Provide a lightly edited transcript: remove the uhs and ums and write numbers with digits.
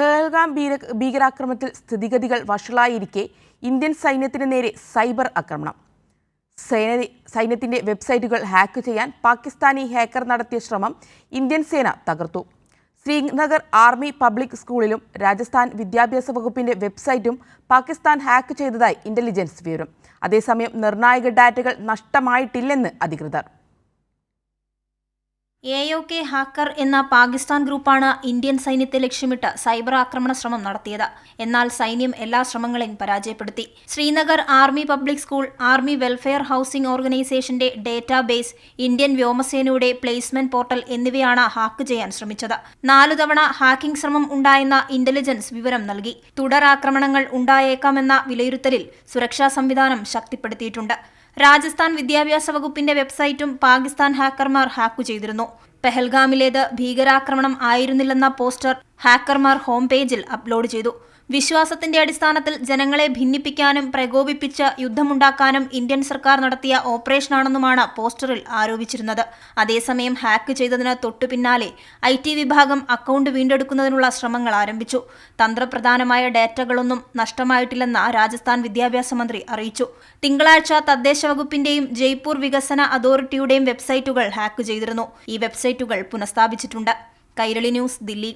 പഹൽഗാം ഭീകരാക്രമണത്തിൽ സ്ഥിതിഗതികൾ വഷളായിരിക്കെ ഇന്ത്യൻ സൈന്യത്തിന് നേരെ സൈബർ ആക്രമണം. സൈന്യത്തിന്റെ വെബ്സൈറ്റുകൾ ഹാക്ക് ചെയ്യാൻ പാകിസ്ഥാനി ഹാക്കർ നടത്തിയ ശ്രമം ഇന്ത്യൻ സേന തകർത്തു. ശ്രീനഗർ ആർമി പബ്ലിക് സ്കൂളിലും രാജസ്ഥാൻ വിദ്യാഭ്യാസ വകുപ്പിന്റെ വെബ്സൈറ്റും പാകിസ്ഥാൻ ഹാക്ക് ചെയ്തതായി ഇന്റലിജൻസ് വിവരം. അതേസമയം നിർണായക ഡാറ്റകൾ നഷ്ടമായിട്ടില്ലെന്ന് അധികൃതർ. AOK ഹാക്കർ എന്ന പാകിസ്ഥാൻ ഗ്രൂപ്പാണ് ഇന്ത്യൻ സൈന്യത്തെ ലക്ഷ്യമിട്ട് സൈബർ ആക്രമണ ശ്രമം നടത്തിയത്. എന്നാൽ സൈന്യം എല്ലാ ശ്രമങ്ങളെയും പരാജയപ്പെടുത്തി. Srinagar army public school, army welfare housing ഓർഗനൈസേഷന്റെ ഡേറ്റാബേസ്, ഇന്ത്യൻ വ്യോമസേനയുടെ പ്ലേസ്മെന്റ് പോർട്ടൽ എന്നിവയാണ് ഹാക്ക് ചെയ്യാൻ ശ്രമിച്ചത്. 4 തവണ ഹാക്കിംഗ് ശ്രമം ഉണ്ടായെന്ന ഇന്റലിജൻസ് വിവരം നൽകി. തുടർ ആക്രമണങ്ങൾ ഉണ്ടായേക്കാമെന്ന വിലയിരുത്തലിൽ സുരക്ഷാ സംവിധാനം ശക്തിപ്പെടുത്തിയിട്ടുണ്ട്. രാജസ്ഥാൻ വിദ്യാഭ്യാസ വകുപ്പിന്റെ വെബ്സൈറ്റും പാകിസ്ഥാൻ ഹാക്കർമാർ ഹാക്ക് ചെയ്തിരുന്നു. പെഹൽഗാമിലേത് ഭീകരാക്രമണം ആയിരുന്നില്ലെന്ന പോസ്റ്റർ ഹാക്കർമാർ ഹോം പേജിൽ അപ്ലോഡ് ചെയ്തു. വിശ്വാസത്തിന്റെ അടിസ്ഥാനത്തിൽ ജനങ്ങളെ ഭിന്നിപ്പിക്കാനും പ്രകോപിപ്പിച്ച് യുദ്ധമുണ്ടാക്കാനും ഇന്ത്യൻ സർക്കാർ നടത്തിയ ഓപ്പറേഷനാണെന്നുമാണ് പോസ്റ്ററിൽ ആരോപിച്ചിരുന്നത്. അതേസമയം ഹാക്ക് ചെയ്തതിന് തൊട്ടുപിന്നാലെ IT വിഭാഗം അക്കൗണ്ട് വീണ്ടെടുക്കുന്നതിനുള്ള ശ്രമങ്ങൾ ആരംഭിച്ചു. തന്ത്രപ്രധാനമായ ഡാറ്റകളൊന്നും നഷ്ടമായിട്ടില്ലെന്ന് രാജസ്ഥാൻ വിദ്യാഭ്യാസ മന്ത്രി അറിയിച്ചു. തിങ്കളാഴ്ച തദ്ദേശ വകുപ്പിന്റെയും ജയ്പൂർ വികസന അതോറിറ്റിയുടെയും വെബ്സൈറ്റുകൾ ഹാക്ക് ചെയ്തിരുന്നു. ഈ വെബ്സൈറ്റുകൾ പുനഃസ്ഥാപിച്ചിട്ടുണ്ട്. കൈരളി ന്യൂസ്, ദില്ലി.